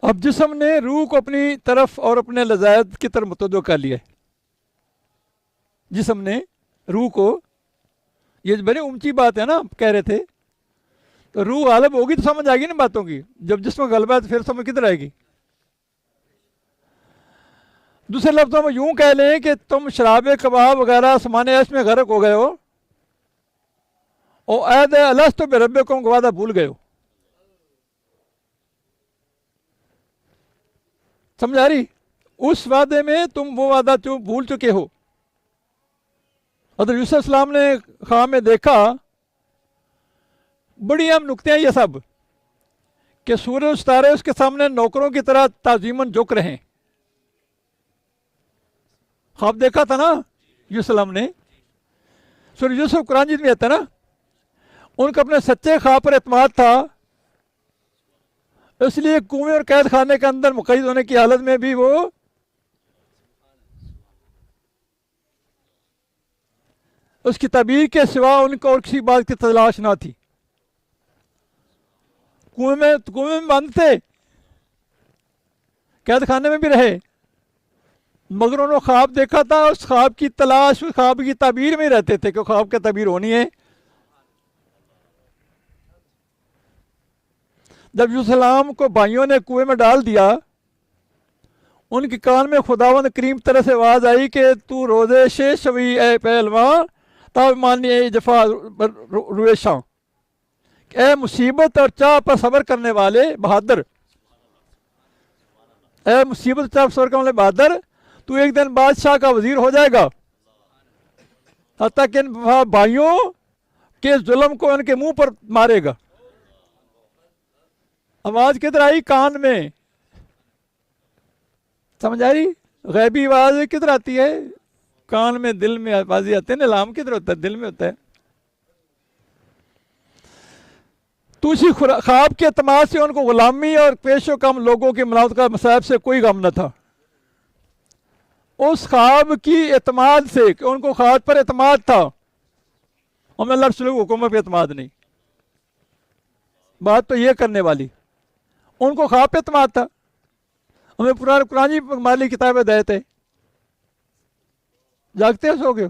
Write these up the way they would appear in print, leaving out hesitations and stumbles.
اب جسم نے روح کو اپنی طرف اور اپنے لذائذ کی طرف متوجہ کر لیا ہے. جسم نے روح کو، یہ بڑی اونچی بات ہے نا، کہہ رہے تھے تو روح غالب ہوگی تو سمجھ آئے گی نا باتوں کی. جب جسم کا غلبہ ہے تو پھر سمجھ کدھر آئے گی؟ دوسرے لفظوں میں یوں کہہ لیں کہ تم شراب کباب وغیرہ سامان عیش میں غرق ہو گئے ہو اور عہد الست بربکم کا وعدہ بھول گئے ہو. سمجھ آ رہی؟ اس وعدے میں تم وہ وعدہ بھول چکے ہو. حضرت یوسف السلام نے خواب میں دیکھا، بڑی اہم نکتے ہیں یہ سب، کہ سورج ستارے اس کے سامنے نوکروں کی طرح تعظیماً جھک رہے ہیں. خواب دیکھا تھا نا یوسف السلام نے. سورہ یوسف قرآن جیت میں آتا ہے نا، ان کا اپنے سچے خواب پر اعتماد تھا، اس لیے کنویں اور قید خانے کے اندر مقید ہونے کی حالت میں بھی وہ اس کی تعبیر کے سوا ان کو اور کسی بات کی تلاش نہ تھی. کنویں میں بند تھے، قید خانے میں بھی رہے، مگر انہوں نے خواب دیکھا تھا، اس خواب کی تلاش، اس خواب کی تعبیر میں ہی رہتے تھے کہ خواب کی تعبیر ہونی ہے. جب یوسف السلام کو بھائیوں نے کنویں میں ڈال دیا، ان کے کان میں خداوند کریم طرح سے آواز آئی کہ تو روزے شوی اے پہلواں تاب مانی اے جفا رویشاں، اے مصیبت اور چاہ پر صبر کرنے والے بہادر، اے مصیبت اور چاہ پر صبر کرنے والے بہادر، تو ایک دن بادشاہ کا وزیر ہو جائے گا، حتیٰ کہ ان بھائیوں کے ظلم کو ان کے منہ پر مارے گا. آواز کدھر آئی؟ کان میں. سمجھ آ رہی؟ غیبی آواز کدھر آتی ہے؟ کان میں، دل میں آوازیں آتے ہیں. الہام کدھر ہوتا ہے؟ دل میں ہوتا ہے. تو اسی خواب کے اعتماد سے ان کو غلامی اور پیش و کم لوگوں کی ملاوت کا مصائب سے کوئی غم نہ تھا. اس خواب کی اعتماد سے، کہ ان کو خواب پر اعتماد تھا، ہمیں اللہ رسول کی حکومت پہ اعتماد نہیں. بات تو یہ کرنے والی، ان کو خواب پہ اعتماد تھا. ہمیں پرانے قرآن جی مالی کتاب ہدایت ہے. جاگتے ہیں سو گئے؟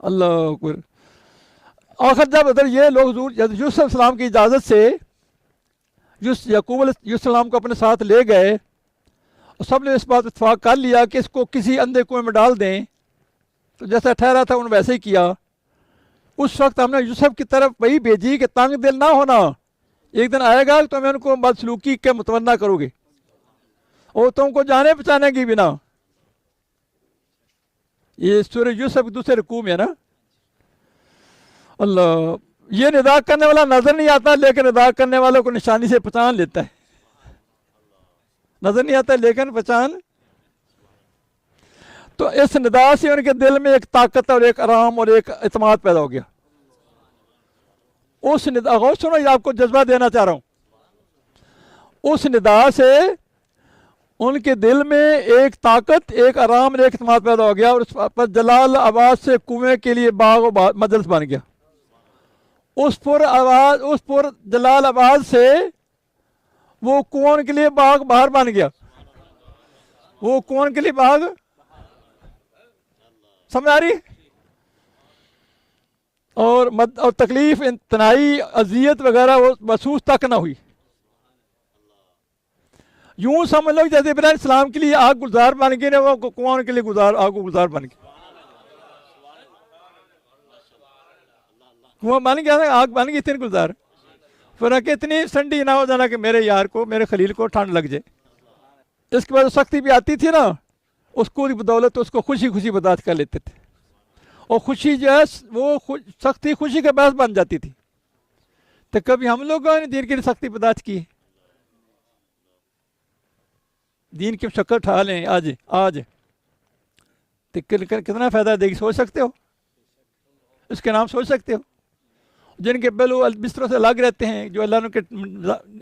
اللہ اکبر. آخر جب ادھر یہ لوگ یوسف السلام کی اجازت سے یعقوب علیہ السلام کو اپنے ساتھ لے گئے، اور سب نے اس بات اتفاق کر لیا کہ اس کو کسی اندھے کنویں میں ڈال دیں، تو جیسا ٹھہرا تھا انہوں نے ویسے ہی کیا. اس وقت ہم نے یوسف کی طرف وہی بھیجی کہ تنگ دل نہ ہونا، ایک دن آئے گا تو میں ان کو بدسلوکی کے متمنا کرو گے اور تم کو جانے پہچانے کی بنا. یہ سورہ یوسف دوسرے رکوع میں ہے نا. اللہ، یہ ندا کرنے والا نظر نہیں آتا، لیکن ندا کرنے والوں کو نشانی سے پہچان لیتا ہے. نظر نہیں آتا لیکن پہچان. تو اس ندا سے ان کے دل میں ایک طاقت اور ایک آرام اور ایک اعتماد پیدا ہو گیا. اس ندا، غور سنو، یہ آپ کو جذبہ دینا چاہ رہا ہوں. اس ندا سے ان کے دل میں ایک طاقت، ایک آرام اور ایک اعتماد پیدا ہو گیا، اور اس پر جلال آباد سے کنویں کے لیے باغ و مجلس بن گیا. اس پر جلال آباد سے وہ کنویں کے لیے باغ باہر بن گیا. وہ کنویں کے لیے باغ، سمجھ آ رہی؟ اور تکلیف، تنہائی، اذیت وغیرہ وہ محسوس تک نہ ہوئی. یوں سمجھ لو جیسے ابراہیم السلام کے لیے آگ گلزار بن گئی نا، وہ کنویں کے لیے آگ گلزار بن گئی. کنواں بن گیا نا، آگ بن گئی تین گلزار. پھر اتنی ٹھنڈی نہ ہو جانا کہ میرے یار کو، میرے خلیل کو ٹھنڈ لگ جائے. اس کے بعد سختی بھی آتی تھی نا، اس کو بدولت اس کو خوشی خوشی برداشت کر لیتے تھے، اور خوشی جو ہے وہ سختی خوشی کا باعث بن جاتی تھی. تو کبھی ہم لوگوں نے دین کے لیے سختی برداشت کی ہے؟ دین کی شکل اٹھا لیں آج تو کتنا فائدہ دے گی، سوچ سکتے ہو؟ اس کے نام سوچ سکتے ہو؟ جن کے بلو بستروں سے الگ رہتے ہیں، جو اللہ نے کے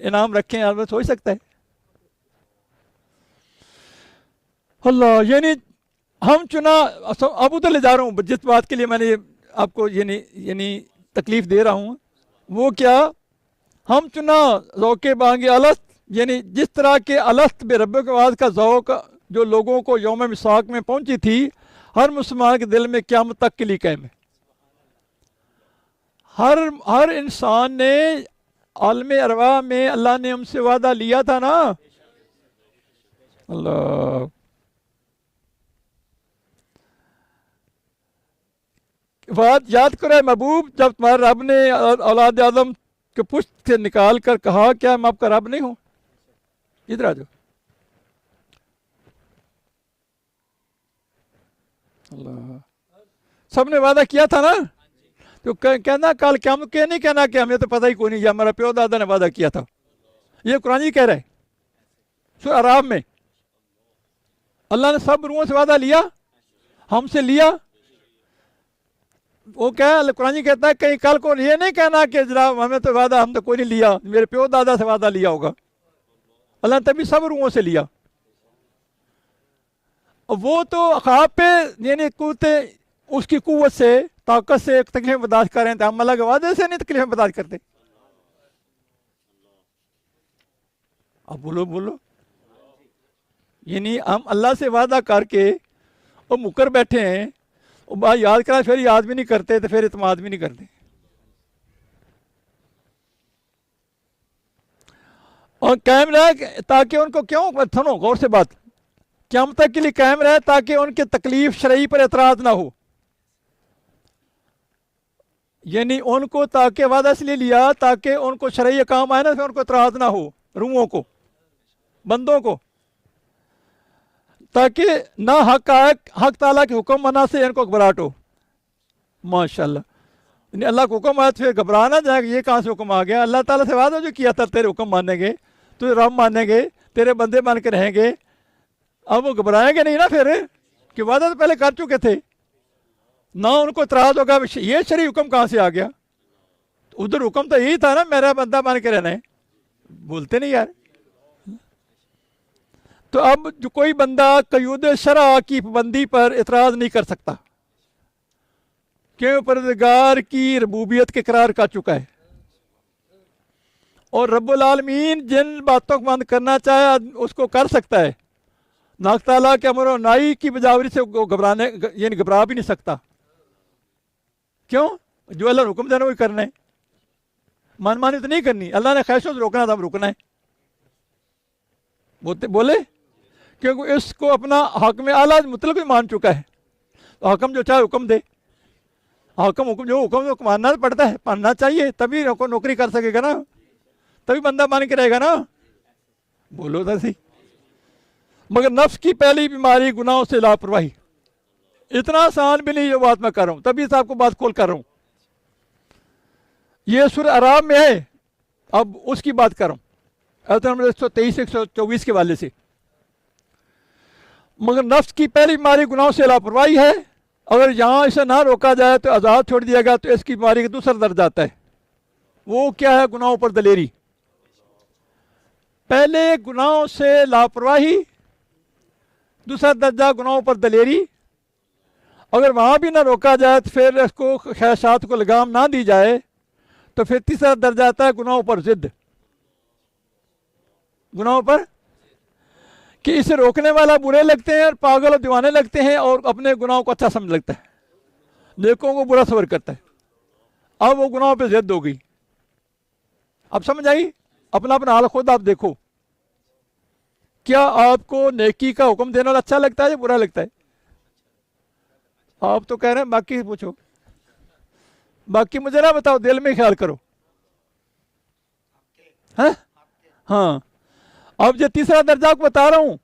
انعام رکھے ہیں، آپ سوچ سکتا ہے؟ اللہ، یعنی ہم چنا، اب ادھر لے جا رہا ہوں جس بات کے لیے میں نے آپ کو یعنی تکلیف دے رہا ہوں. وہ کیا؟ ہم چنا ذوق بانگ الست یعنی جس طرح کے الست بے رب کے آواز کا ذوق جو لوگوں کو یوم مساق میں پہنچی تھی، ہر مسلمان کے دل میں قیامت تک کے لیے قائم ہے۔ ہر انسان نے عالم ارواح میں اللہ نے ہم سے وعدہ لیا تھا نا۔ اللہ بات یاد کرو محبوب، جب تمہارے رب نے اولاد آدم کے پشت سے نکال کر کہا کیا میں آپ کا رب نہیں ہوں؟ ادھر آ جاؤ۔ اللہ سب نے وعدہ کیا تھا نا، تو کہنا کل قیامت کے نہیں کہنا کہ ہمیں تو پتہ ہی کوئی نہیں، ہمارا پیو دادا نے وعدہ کیا تھا۔ یہ قرآن ہی کہہ رہا ہے سورہ اعراف میں، اللہ نے سب روحوں سے وعدہ لیا، ہم سے لیا۔ وہ کیا قرآن کہتا ہے کہیں کل کو یہ نہیں کہنا کہ جناب ہمیں تو وعدہ ہم تو کوئی نہیں لیا، میرے پیو دادا سے وعدہ لیا ہوگا۔ اللہ نے تبھی سب روحوں سے لیا۔ وہ تو خواب پہ یعنی اس کی قوت سے طاقت سے تکلیف برداشت کر رہے تھے، ہم اللہ کے وعدے سے نہیں تکلیف برداشت کرتے۔ اب بولو یعنی ہم اللہ سے وعدہ کر کے وہ مکر بیٹھے ہیں، وہ بات یاد کرا پھر یاد بھی نہیں کرتے، تو پھر اعتماد بھی نہیں کرتے۔ اور قائم رہے تاکہ ان کو کیوں سنو غور سے بات، قیامت تک کے لیے قائم رہے تاکہ ان کے تکلیف شرعی پر اعتراض نہ ہو۔ یعنی ان کو تاکہ وعدہ اس لیے لیا تاکہ ان کو شرعی احکام آئے نا، پھر ان کو اعتراض نہ ہو، روحوں کو بندوں کو، تاکہ نہ حق تعالیٰ کے حکم منع سے ان کو گھبراہٹ ہو۔ ماشاءاللہ، یعنی اللہ کو حکم آیا تو پھر گھبرا نہ جائے کہ یہ کہاں سے حکم آ گیا۔ اللہ تعالیٰ سے وعدہ جو کیا تھا تیرے حکم مانیں گے، تو رب مانیں گے، تیرے بندے بن کے رہیں گے، اب وہ گھبرائیں گے نہیں نا پھر، کہ وعدہ تو پہلے کر چکے تھے۔ نہ ان کو اعتراض ہوگا یہ شرعی حکم کہاں سے آ گیا، ادھر حکم تو یہی تھا نا میرا بندہ بن کے رہنا ہے، بولتے نہیں یار۔ تو اب جو کوئی بندہ قیود شرع کی پابندی پر اعتراض نہیں کر سکتا، کیوں پروردگار کی ربوبیت کے اقرار کر چکا ہے، اور رب العالمین جن باتوں کو بند کرنا چاہے اس کو کر سکتا ہے۔ ناک تعالیٰ کے امر و نائی کی بجاوری سے یعنی گھبرا بھی نہیں سکتا، کیوں؟ جو اللہ نے حکم دینا وہی کرنا ہے، من مانی تو نہیں کرنی۔ اللہ نے خواہشوں سے روکنا تھا، ہم رکنا ہے، بولے کیونکہ اس کو اپنا حاکم اعلیٰ مطلق بھی مان چکا ہے، تو حاکم جو چاہے حکم دے، حکم جو حکم ماننا پڑتا ہے، ماننا چاہیے، تبھی نوکری کر سکے گا نا، تبھی بندہ مان کے رہے گا نا، بولو تو صحیح۔ مگر نفس کی پہلی بیماری گناہوں سے لاپرواہی، اتنا آسان بھی نہیں جو بات میں کر رہا ہوں، تبھی سے آپ کو بات کھول کر رہا ہوں۔ یہ سورہ اعراف میں ہے، اب اس کی بات کر رہا ہوں، آیت نمبر 123 124 کے والے سے۔ مگر نفس کی پہلی بیماری گناہوں سے لاپرواہی ہے، اگر یہاں اسے نہ روکا جائے تو آزاد چھوڑ دیا گیا تو اس کی بیماری کا دوسرا درجہ آتا ہے۔ وہ کیا ہے؟ گناہوں پر دلیری۔ پہلے گناہوں سے لاپرواہی، دوسرا درجہ گناہوں پر دلیری۔ اگر وہاں بھی نہ روکا جائے تو پھر اس کو خواہشات کو لگام نہ دی جائے تو پھر تیسرا درجہ آتا ہے گناہوں پر ضد، گناہوں پر کہ اسے روکنے والا برے لگتے ہیں اور پاگل اور دیوانے لگتے ہیں، اور اپنے گناہوں کو اچھا سمجھ لگتا ہے، نیکوں کو برا صور کرتا ہے۔ اب وہ گناہوں پہ ضد ہو گئی۔ اب سمجھ آئی؟ اپنا حال خود آپ دیکھو، کیا آپ کو نیکی کا حکم دینا اچھا لگتا ہے یا برا لگتا ہے؟ آپ تو کہہ رہے ہیں باقی پوچھو، باقی مجھے نہ بتاؤ، دل میں خیال کرو۔ ہاں، اب جو تیسرا درجہ کو بتا رہا ہوں،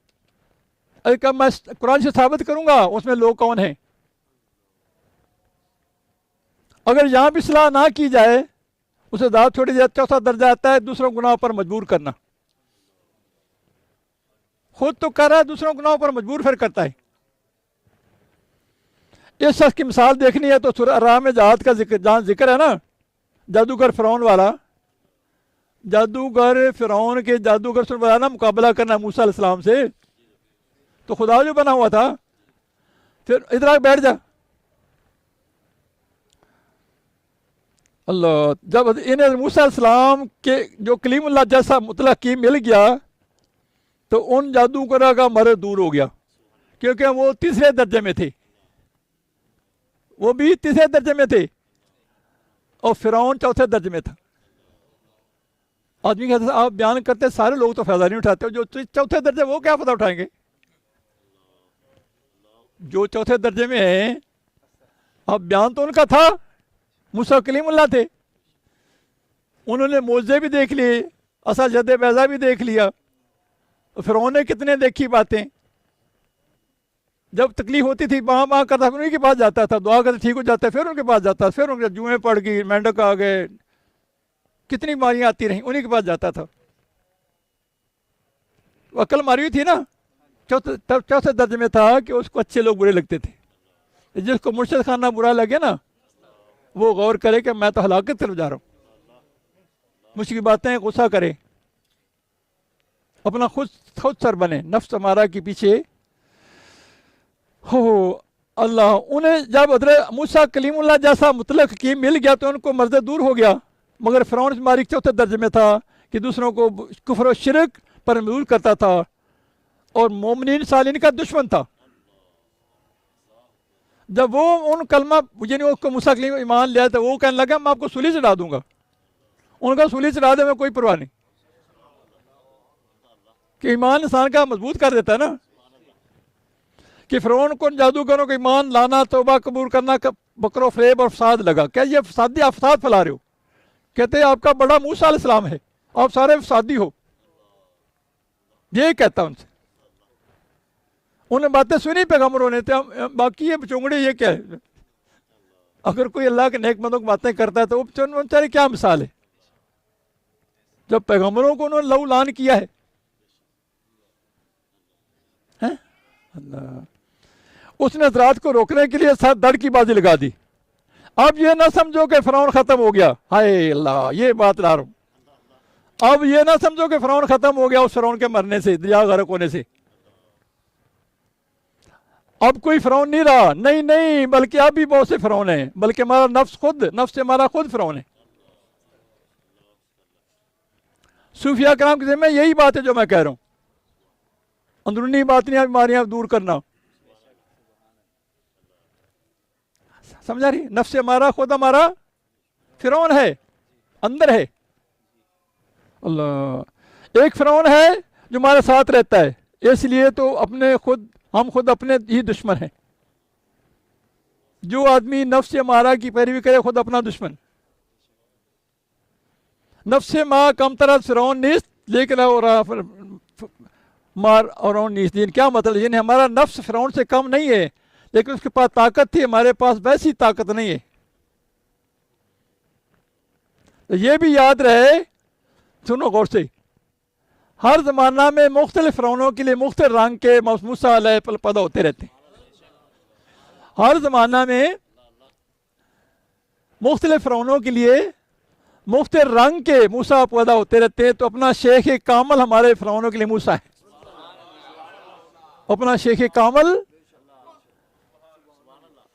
میں قرآن سے ثابت کروں گا اس میں لوگ کون ہیں۔ اگر یہاں بھی اصلاح نہ کی جائے، اسے دعوت چھوڑی جائے، چوتھا درجہ آتا ہے دوسروں گناہوں پر مجبور کرنا۔ خود تو کر رہا ہے، دوسروں گناہوں پر مجبور پھر کرتا ہے۔ اس شخص کی مثال دیکھنی ہے تو سورہ اعراف میں جہاد کا جہاں ذکر ہے نا، جادوگر فرعون والا، جادوگر فرعون کے جادوگر سے بتانا مقابلہ کرنا موسیٰ علیہ السلام سے، تو خدا جو بنا ہوا تھا، پھر ادھر آ بیٹھ جا۔ اللہ جب انہیں موسیٰ علیہ السلام کے جو کلیم اللہ جیسا مطلق کی مل گیا تو ان جادوگروں کا مرض دور ہو گیا، کیونکہ وہ تیسرے درجے میں تھے، وہ بھی تیسرے درجے میں تھے اور فرعون چوتھے درجے میں تھا۔ آدمی کہتے ہیں آپ بیان کرتے سارے لوگ تو فائدہ نہیں اٹھاتے، جو چوتھے درجے وہ کیا فائدہ اٹھائیں گے؟ جو چوتھے درجے میں ہیں، اب بیان تو ان کا تھا، موسیٰ کلیم اللہ تھے، انہوں نے معجزے بھی دیکھ لیے، عصا جد بیضا بھی دیکھ لیا، فرعون نے کتنے دیکھی باتیں، جب تکلیف ہوتی تھی وہاں کرتا پھر ان کے پاس جاتا تھا، دعا کرتے ٹھیک ہو جاتا ہے، پھر ان کے پاس جاتا تھا، پھر ان کے جوئیں پڑ گئی، مینڈک آ گئے، کتنی بیماریاں آتی رہیں، انہیں کے پاس جاتا تھا۔ وہ عقل ماری ہوئی تھی نا، چوتھے درجے میں تھا کہ اس کو اچھے لوگ برے لگتے تھے۔ جس کو مرشد خانہ برا لگے نا وہ غور کرے کہ میں تو ہلاکت طرف جا رہا ہوں، مشکل باتیں غصہ کرے، اپنا خود سر بنے، نفس ہمارا کے پیچھے ہو اللہ۔ انہیں جب حضرت موسیٰ کلیم اللہ جیسا مطلق کی مل گیا تو ان کو مرض دور ہو گیا، مگر فرعون ہماری چوتھے درجے میں تھا کہ دوسروں کو کفر و شرک پر مجبور کرتا تھا اور مومنین صالحین کا دشمن تھا۔ جب وہ ان کلمہ یعنی اس کو موسیٰ کلیم ایمان لیا تو وہ کہنے لگا میں آپ کو سولی چڑھا دوں گا، ان کا سولی چڑھا دے میں کوئی پرواہ نہیں، کہ ایمان انسان کا مضبوط کر دیتا ہے نا، کہ فرعون کو جادوگروں کو ایمان لانا، توبہ قبول کرنا، بکر و فریب اور فساد لگا، کیا یہ فسادی آپ فساد پھیلا رہے ہو؟ کہتے ہیں آپ کا بڑا موسیٰ علیہ السلام ہے، آپ سارے فسادی ہو، یہ کہتا ان سے۔ انہیں باتیں سنی پیغمبروں نے، باقی یہ بچونگڑے یہ کیا ہے؟ اگر کوئی اللہ کے نیک بندوں کی باتیں کرتا ہے تو وہ بیچارے کیا مثال ہے، جب پیغمبروں کو انہوں نے لو لان کیا ہے۔ اللہ اس نے حضرات کو روکنے کے لیے ساتھ دڑ کی بازی لگا دی۔ اب یہ نہ سمجھو کہ فرعون ختم ہو گیا، ہائے اللہ یہ بات لا رہا ہوں، اب یہ نہ سمجھو کہ فرعون ختم ہو گیا اس فرعون کے مرنے سے، دریا غرق ہونے سے، اب کوئی فرعون نہیں رہا، نہیں بلکہ اب بھی بہت سے فرعون ہیں، بلکہ ہمارا نفس ہمارا خود فرعون ہے۔ صوفیاء کرام کے ذمہ یہی بات ہے جو میں کہہ رہا ہوں، اندرونی باطنی بیماریاں دور کرنا، سمجھا رہی؟ نفس ہمارا خود ہمارا فرعون ہے، اندر ہے۔ اللہ ایک فرعون ہے جو ہمارے ساتھ رہتا ہے، اس لیے تو ہم خود اپنے ہی دشمن ہیں۔ جو آدمی نفس ہمارا کی پیروی کرے خود اپنا دشمن۔ نفس ما کم طرح فرعون نیست لیکن مار اور نیست، کیا مطلب؟ یعنی ہمارا نفس فرعون سے کم نہیں ہے لیکن اس کے پاس طاقت تھی، ہمارے پاس ویسی طاقت نہیں ہے۔ تو یہ بھی یاد رہے، سنو غور سے، ہر زمانہ میں مختلف فرعونوں کے لیے مختلف رنگ کے موسیٰ علیہ پیدا ہوتے رہتے ہیں۔ ہر زمانہ میں مختلف فرعونوں کے لیے مختلف رنگ کے موسیٰ پیدا ہوتے رہتے ہیں، تو اپنا شیخ کامل ہمارے فرعونوں کے لیے موسیٰ ہے، اپنا شیخ کامل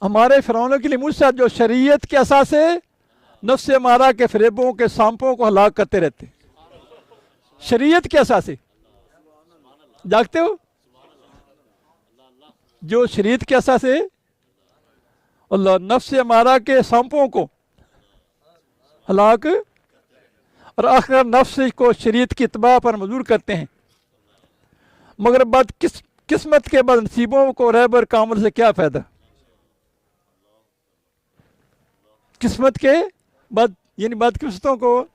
ہمارے فرعونوں کے لیے موسیٰ، جو شریعت کے اساس سے نفس ہمارا کے فریبوں کے سانپوں کو ہلاک کرتے رہتے، شریعت کے اساس سے جاگتے ہو، جو شریعت کے اساس سے اللہ نفس ہمارا کے سانپوں کو ہلاک اور آخر نفس کو شریعت کی اتباع پر مجبور کرتے ہیں، مگر قسمت کے بد نصیبوں کو رہبر کامل سے کیا فائدہ؟ قسمت کے بد یعنی بد قسمتوں کو